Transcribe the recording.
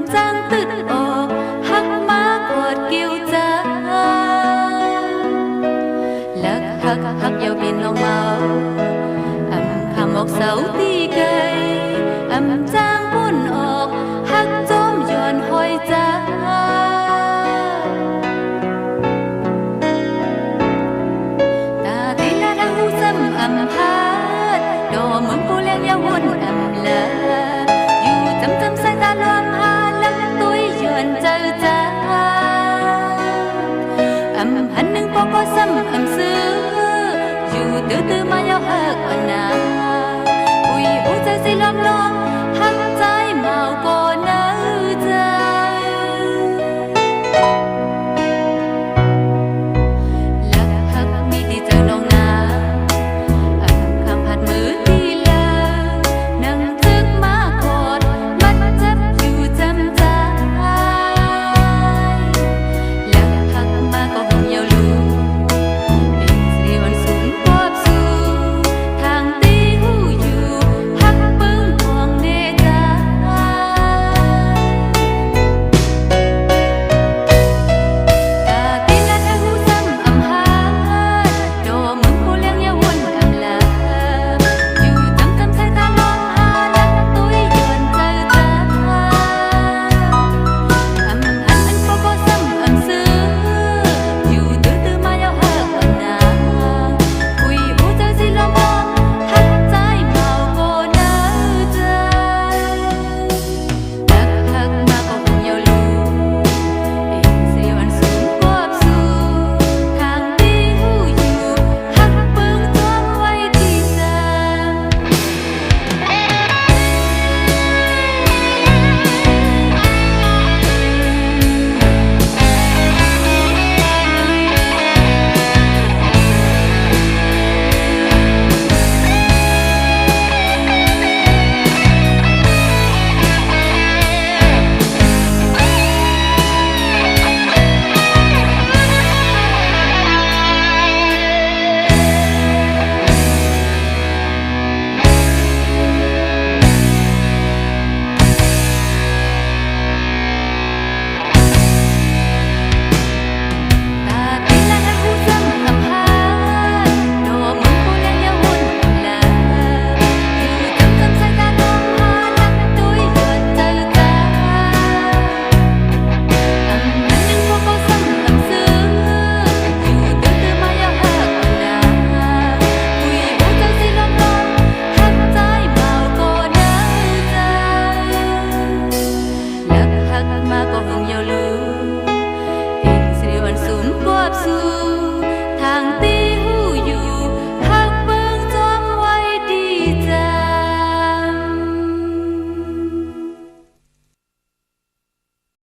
ำจางตึดออกหักมากอดกิ้วจ้าลักหักยาวบินลงเมาคำออกเสาตีไกจางปุ่นออกหักจมย้อนหอยจ้าตาตีละดังหูซ้ำพาดดอเหมือนกูเลี้ยงยาวุ่นลาอยู่จำสายตาลมหาลักตุยย้อนเจอจ้าหันหนึ่งปอก็ซ้ำซื้ออยู่ตื้อมายาวหักนาอุ้ยหัวใจสิล้อม